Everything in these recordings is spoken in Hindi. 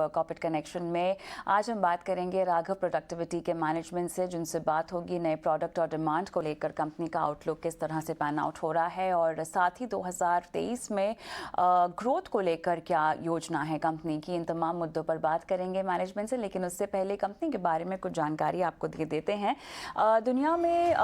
कॉर्पोरेट कनेक्शन में आज हम बात करेंगे राघव प्रोडक्टिविटी के मैनेजमेंट से, जिनसे बात होगी नए प्रोडक्ट और डिमांड को लेकर कंपनी का आउटलुक किस तरह से पैन आउट हो रहा है और साथ ही 2023 में ग्रोथ को लेकर क्या योजना है कंपनी की। इन तमाम मुद्दों पर बात करेंगे मैनेजमेंट से, लेकिन उससे पहले कंपनी के बारे में कुछ जानकारी आपको दे देते हैं। दुनिया में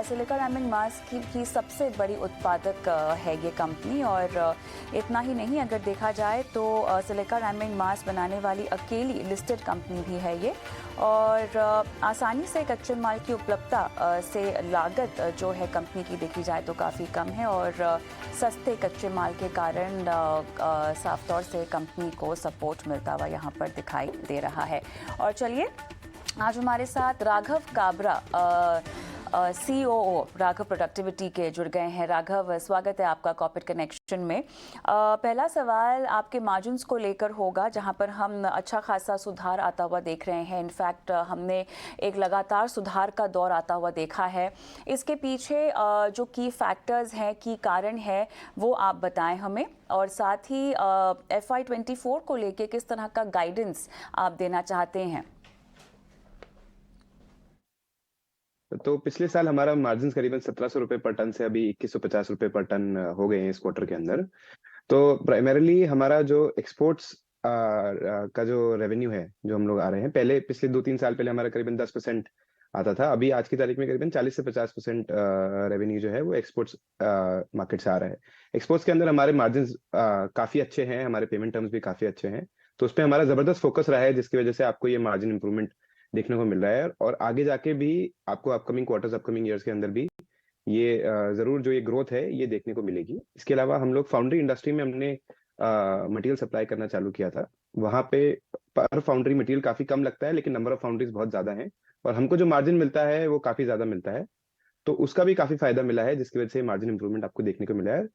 सिलिकॉन डायमंड मास्क की सबसे बड़ी उत्पादक है ये कंपनी, और इतना ही नहीं, अगर देखा जाए तो सिलिकॉन डायमंड मास्क बनाने वाली अकेली लिस्टेड कंपनी भी है ये। और आसानी से कच्चे माल की उपलब्धता से लागत जो है कंपनी की देखी जाए तो काफ़ी कम है, और सस्ते कच्चे माल के कारण साफ तौर से कंपनी को सपोर्ट मिलता हुआ यहाँ पर दिखाई दे रहा है। और चलिए, आज हमारे साथ राघव काबरा COO राघव प्रोडक्टिविटी के जुड़ गए हैं। राघव, स्वागत है आपका कॉर्पोरेट कनेक्शन में। पहला सवाल आपके मार्जिन्स को लेकर होगा, जहां पर हम अच्छा खासा सुधार आता हुआ देख रहे हैं। इनफैक्ट हमने एक लगातार सुधार का दौर आता हुआ देखा है। इसके पीछे जो की फैक्टर्स हैं, की कारण है, वो आप बताएं हमें, और साथ ही FY 24 को लेकर किस तरह का गाइडेंस आप देना चाहते हैं। तो पिछले साल हमारा मार्जिन करीबन 1700 रुपये पर टन से अभी 2150 रुपये पर टन हो गए हैं इस क्वार्टर के अंदर। तो प्राइमरीली हमारा जो एक्सपोर्ट्स का जो रेवेन्यू है, जो हम लोग आ रहे हैं, पहले पिछले 2-3 साल पहले हमारा करीबन 10% आता था। अभी आज की तारीख में करीबन 40 से 50% रेवेन्यू जो है वो एक्सपोर्ट्स मार्केट से आ रहा है। एक्सपोर्ट्स के अंदर हमारे मार्जिन काफी अच्छे हैं, हमारे पेमेंट टर्म्स भी काफी अच्छे हैं। तो उस पर हमारा जबरदस्त फोकस रहा है, जिसकी वजह से आपको ये मार्जिन इंप्रूवमेंट देखने को मिल रहा है। और आगे जाके भी आपको अपकमिंग क्वार्टर्स, अपकमिंग ईयर्स के अंदर भी ये जरूर जो ये ग्रोथ है ये देखने को मिलेगी। इसके अलावा हम लोग फाउंड्री इंडस्ट्री में हमने मटेरियल सप्लाई करना चालू किया था। वहां पे पर फाउंड्री मटेरियल काफी कम लगता है, लेकिन नंबर ऑफ फाउंड्रीज बहुत ज्यादा हैं, और हमको जो मार्जिन मिलता है वो काफी ज्यादा मिलता है। तो उसका भी काफी फायदा मिला है, जिसकी वजह से मार्जिन इंप्रूवमेंट आपको देखने को मिला है।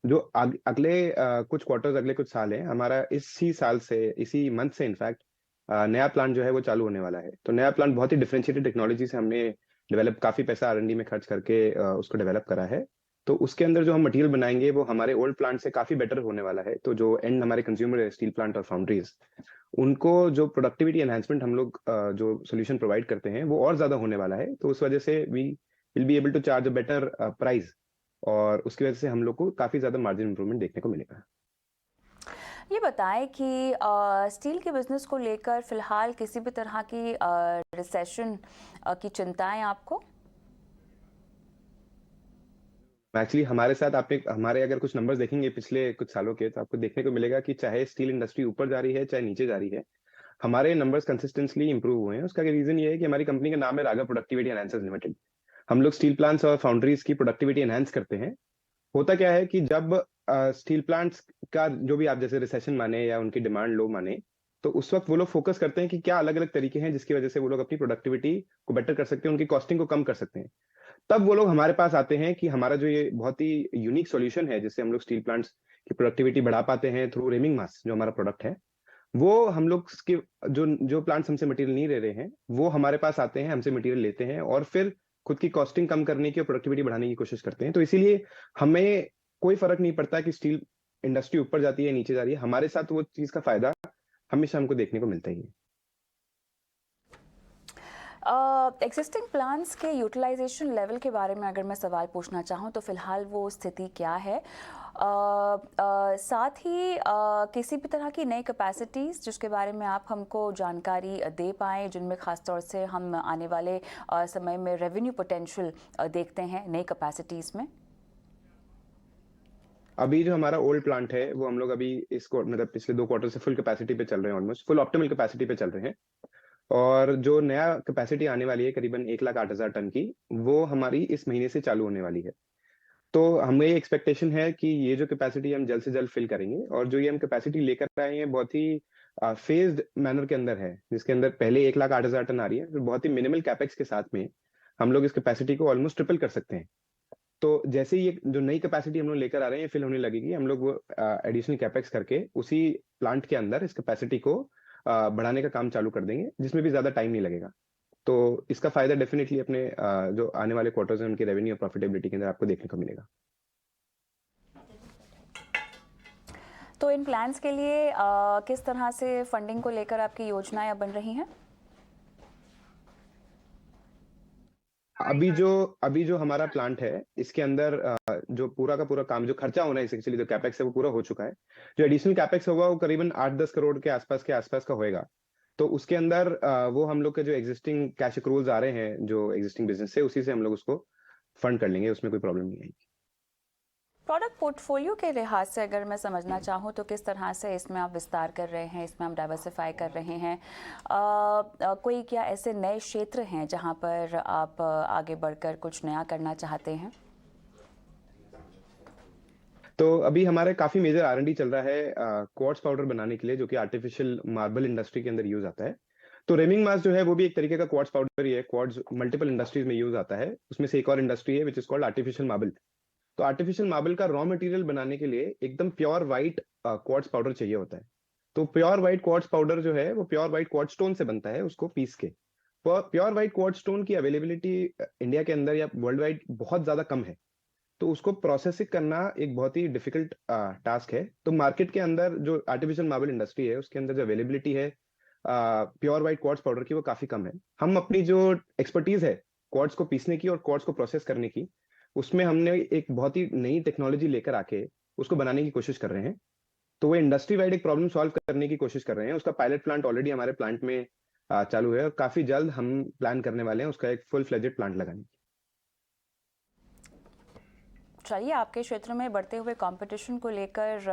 जो अगले कुछ क्वार्टर्स, अगले कुछ साल है, हमारा इसी साल से, इसी मंथ से इनफैक्ट नया प्लांट जो है वो चालू होने वाला है। तो नया प्लांट बहुत ही डिफरेंशिएटेड टेक्नोलॉजी से हमने डेवलप, काफी पैसा R&D में खर्च करके उसको डेवलप करा है। तो उसके अंदर जो हम मटेरियल बनाएंगे वो हमारे ओल्ड प्लांट से काफी बेटर होने वाला है। तो जो एंड हमारे कंज्यूमर स्टील प्लांट और फाउंड्रीज, उनको जो प्रोडक्टिविटी एनहांसमेंट हम लोग जो सोल्यूशन प्रोवाइड करते हैं वो और ज्यादा होने वाला है। तो उस वजह से we will be able to charge a better price, और उसकी वजह से हम लोग को काफी ज्यादा मार्जिन इंप्रूवमेंट देखने को मिलेगा। ये बताएं कि स्टील के बिजनेस को लेकर फिलहाल किसी भी तरह की रिसेशन की चिंताएं आपको? एक्चुअली हमारे साथ आपने हमारे अगर कुछ नंबर्स देखेंगे पिछले कुछ सालों के, तो आपको देखने को मिलेगा कि चाहे स्टील इंडस्ट्री ऊपर जा रही है चाहे नीचे जा रही है, हमारे नंबर्स कंसिस्टेंटली इंप्रूव हुए हैं। उसका रीजन ये है कि हमारी कंपनी का नाम है राघव प्रोडक्टिविटी एनहांसर्स लिमिटेड। हम लोग स्टील प्लांट्स और फाउंड्रीज की प्रोडक्टिविटी एनहांस करते हैं। होता क्या है कि जब स्टील प्लांट्स का जो भी आप जैसे रिसेशन माने या उनकी डिमांड लो माने, तो उस वक्त वो लोग फोकस करते हैं कि क्या अलग अलग तरीके हैं जिसकी वजह से वो लोग अपनी प्रोडक्टिविटी को बेटर कर सकते हैं, उनकी कॉस्टिंग को कम कर सकते हैं। तब वो लोग हमारे पास आते हैं कि हमारा जो ये बहुत ही यूनिक सॉल्यूशन है, जिससे हम लोग स्टील प्लांट्स की प्रोडक्टिविटी बढ़ा पाते हैं थ्रू रेमिंग मास, जो हमारा प्रोडक्ट है, वो हम लोग के जो जो प्लांट्स हमसे मटेरियल नहीं ले रहे हैं वो हमारे पास आते हैं, हमसे मटेरियल लेते हैं, और फिर खुद की कॉस्टिंग कम करने की और प्रोडक्टिविटी बढ़ाने की कोशिश करते हैं। तो इसीलिए हमें कोई फर्क नहीं पड़ता कि स्टील इंडस्ट्री ऊपर जाती है नीचे जा रही है, हमारे साथ वो चीज का फायदा हमेशा हमको देखने को मिलता ही है। एग्जिस्टिंग प्लान्स के यूटिलाइजेशन लेवल के बारे में अगर मैं सवाल पूछना चाहूँ तो फिलहाल वो स्थिति क्या है? साथ ही किसी भी तरह की नई कैपेसिटीज़ जिसके बारे में आप हमको जानकारी दे पाएँ, जिनमें ख़ास तौर से हम आने वाले समय में रेवेन्यू पोटेंशियल देखते हैं नई कैपेसिटीज़ में। अभी जो हमारा ओल्ड प्लांट है वो हम लोग अभी इसको मतलब पिछले 2 क्वार्टर से फुल कैपेसिटी पे चल रहे हैं, ऑलमोस्ट फुल ऑप्टिमल कैपेसिटी पे चल रहे हैं। और जो नया कैपेसिटी आने वाली है करीबन 1,08,000 टन की, वो हमारी इस महीने से चालू होने वाली है। तो हमें ये एक्सपेक्टेशन है कि ये जो कैपेसिटी हम जल्द से जल्द फिल करेंगे, और जो ये हम कैपेसिटी लेकर आए हैं बहुत ही फेज्ड मैनर के अंदर है, जिसके अंदर पहले 1,08,000 टन आ रही है, फिर बहुत ही मिनिमल कैपेक्स के साथ में हम लोग इस कैपेसिटी को ऑलमोस्ट ट्रिपल कर सकते हैं। तो जैसे ही ये जो नई कैपेसिटी हम लोग लेकर आ रहे हैं फिल होने लगेगी, हम लोग वो एडिशनल कैपेक्स करके उसी प्लांट के अंदर इस कैपेसिटी को बढ़ाने का काम चालू कर देंगे, जिसमें भी ज्यादा टाइम नहीं लगेगा। तो इसका फायदा डेफिनेटली अपने जो आने वाले क्वार्टर्स हैं उनकी रेवेन्यू और प्रॉफिटेबिलिटी के अंदर आपको देखने को मिलेगा। तो इन प्लान्स के लिए किस तरह से फंडिंग को लेकर आपकी योजनाएं अब बन रही हैं? अभी जो हमारा प्लांट है, इसके अंदर जो पूरा का पूरा काम जो खर्चा होना है एक्चुअली जो कैपेक्स है वो पूरा हो चुका है। जो एडिशनल कैपेक्स होगा वो करीबन 8-10 करोड़ के आसपास का होएगा। तो उसके अंदर वो हम लोग के जो एग्जिस्टिंग कैश एक्रूवल्स आ रहे हैं जो एग्जिस्टिंग बिजनेस से, उसी से हम लोग उसको फंड कर लेंगे, उसमें कोई प्रॉब्लम नहीं आएगी। प्रोडक्ट पोर्टफोलियो के लिहाज से अगर मैं समझना चाहूँ तो किस तरह से इसमें आप विस्तार कर रहे हैं, इसमें आप डाइवर्सिफाई कर रहे हैं? कोई क्या ऐसे नए क्षेत्र हैं जहाँ पर आप आगे बढ़कर कुछ नया करना चाहते हैं? तो अभी हमारे काफी मेजर R&D चल रहा है क्वार्ट्ज पाउडर बनाने के लिए, जो कि आर्टिफिशियल मार्बल इंडस्ट्री के अंदर यूज आता है। तो रेमिंग मास जो है वो भी एक तरीके का क्वार्ट्ज पाउडर ही है। क्वार्ट्ज मल्टीपल इंडस्ट्रीज में यूज आता है। उसमें से एक और इंडस्ट्री है which is called artificial marble. तो आर्टिफिशियल मार्बल का रॉ मटेरियल बनाने के लिए एकदम प्योर व्हाइट क्वार्ट्ज पाउडर चाहिए होता है। तो प्योर व्हाइट क्वार्ट्ज पाउडर जो है वो प्योर व्हाइट क्वार्ट्ज स्टोन से बनता है, उसको पीस के। प्योर व्हाइट क्वार्ट्ज स्टोन की अवेलेबिलिटी इंडिया के अंदर या वर्ल्ड वाइड बहुत ज्यादा कम है। तो उसको प्रोसेसिंग करना एक बहुत ही डिफिकल्ट टास्क है। तो मार्केट के अंदर जो आर्टिफिशियल मार्बल इंडस्ट्री है उसके अंदर जो अवेलेबिलिटी है प्योर व्हाइट क्वार्ट्ज पाउडर की, वो काफी कम है। हम अपनी जो एक्सपर्टीज है क्वार्ट्ज को पीसने की और क्वार्ट्ज को प्रोसेस करने की, उसमें हमने एक बहुत ही नई टेक्नोलॉजी लेकर आके उसको बनाने की कोशिश कर रहे हैं। तो वो इंडस्ट्री वाइड एक प्रॉब्लम सॉल्व करने की कोशिश कर रहे हैं। उसका पायलट प्लांट ऑलरेडी हमारे प्लांट में चालू है और काफी जल्द हम प्लान करने वाले हैं उसका एक फुल फ्लेजेड प्लांट लगाने की। चलिए, आपके क्षेत्र में बढ़ते हुए कंपटीशन को लेकर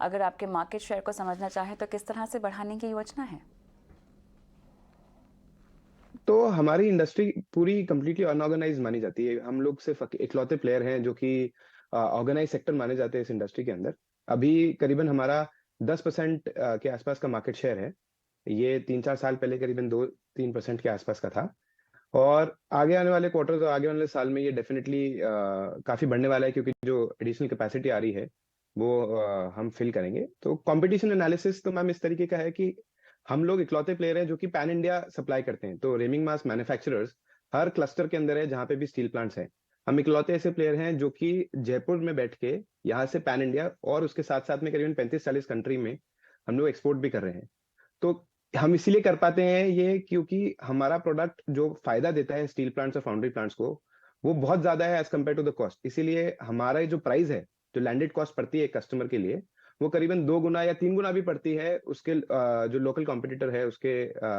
अगर आपके मार्केट शेयर को समझना चाहें तो किस तरह से बढ़ाने की योजना है? तो हमारी इंडस्ट्री पूरी कंप्लीटली अनऑर्गेनाइज मानी जाती है। हम लोग सिर्फ इकलौते प्लेयर हैं जो कि ऑर्गेनाइज सेक्टर माने जाते हैं इस इंडस्ट्री के अंदर। अभी करीबन हमारा 10% के आसपास का मार्केट शेयर है। ये 3-4 साल पहले करीबन 2-3% के आसपास का था। और आगे आने वाले क्वार्टर्स और आगे वाले साल में ये डेफिनेटली काफी बढ़ने वाला है, क्योंकि जो एडिशनल कैपेसिटी आ रही है वो हम फिल करेंगे। तो कंपटीशन एनालिसिस तो मैम इस तरीके का है कि हम लोग इकलौते प्लेयर हैं जो कि पैन इंडिया सप्लाई करते हैं। तो रेमिंग मास मैन्युफैक्चरर्स हर क्लस्टर के अंदर है जहां पे भी स्टील प्लांट्स हैं। हम इकलौते ऐसे प्लेयर हैं जो कि जयपुर में बैठ के यहाँ से पैन इंडिया और उसके साथ साथ में करीबन 35-40 कंट्री में हम लोग एक्सपोर्ट भी कर रहे हैं। तो हम इसीलिए कर पाते हैं ये क्योंकि हमारा प्रोडक्ट जो फायदा देता है स्टील प्लांट्स और फाउंड्री प्लांट्स को, वो बहुत ज्यादा है as compare to the cost. इसीलिए हमारा जो प्राइस है, जो लैंडेड कॉस्ट पड़ती है कस्टमर के लिए, वो करीबन 2 गुना या 3 गुना भी पड़ती है उसके जो लोकल कॉम्पिटिटर है उसके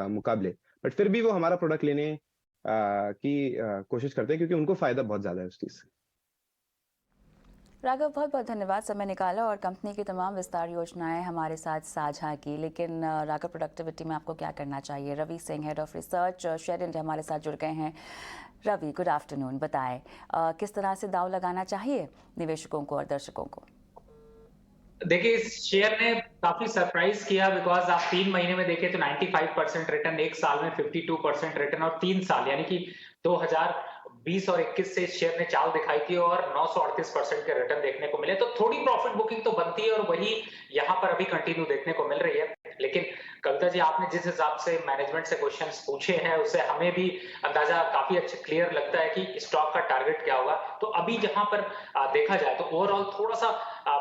मुकाबले। बट फिर भी वो हमारा प्रोडक्ट लेने की कोशिश करते हैं क्योंकि उनको फायदा बहुत ज्यादा है उस चीज से। राघव, बहुत बहुत धन्यवाद समय निकाला और कंपनी की तमाम विस्तार योजनाएं हमारे साथ साझा की। लेकिन राघव प्रोडक्टिविटी में आपको क्या करना चाहिए? Ravi Singh, head of research Share India, हमारे साथ जुड़ गए हैं। Ravi, good afternoon. बताएं किस तरह से दांव लगाना चाहिए निवेशकों को और दर्शकों को? देखिए, इस शेयर ने काफी सरप्राइज किया बिकॉज आप 3 महीने में देखें तो 95% रिटर्न, 1 साल में 52% रिटर्न और 3 साल यानी कि 2020 और 21 से इस शेयर ने चाल दिखाई थी और 938% के रिटर्न देखने को मिले। तो थोड़ी प्रॉफिट बुकिंग तो बनती है और वही यहाँ पर अभी कंटिन्यू देखने को मिल रही है। लेकिन कविता जी, आपने जिस हिसाब से मैनेजमेंट से क्वेश्चंस पूछे हैं उससे हमें भी अंदाजा काफी अच्छा क्लियर लगता है कि स्टॉक का टारगेट क्या होगा। तो अभी जहां पर देखा जाए तो ओवरऑल थोड़ा सा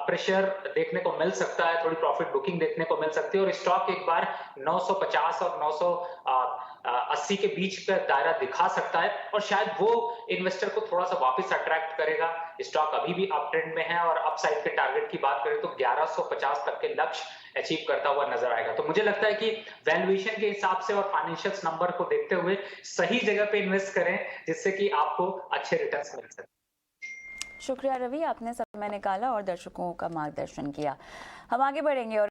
प्रेशर देखने को मिल सकता है, थोड़ी प्रॉफिट बुकिंग देखने को मिल सकती है और स्टॉक एक बार 950 और 980 के बीच का दायरा दिखा सकता है और शायद वो इन्वेस्टर को थोड़ा सा वापस अट्रैक्ट करेगा। स्टॉक अभी भी अप ट्रेंड में है और अपसाइड के टारगेट की बात करें तो 1150 तक के लक्ष्य अचीव करता हुआ नजर आएगा। तो मुझे लगता है कि वैल्यूएशन के हिसाब से और फाइनेंशियल्स नंबर को देखते हुए सही जगह पे इन्वेस्ट करें जिससे कि आपको अच्छे रिटर्न्स मिल सके। शुक्रिया रवि, आपने समय निकाला और दर्शकों का मार्गदर्शन किया। हम आगे बढ़ेंगे और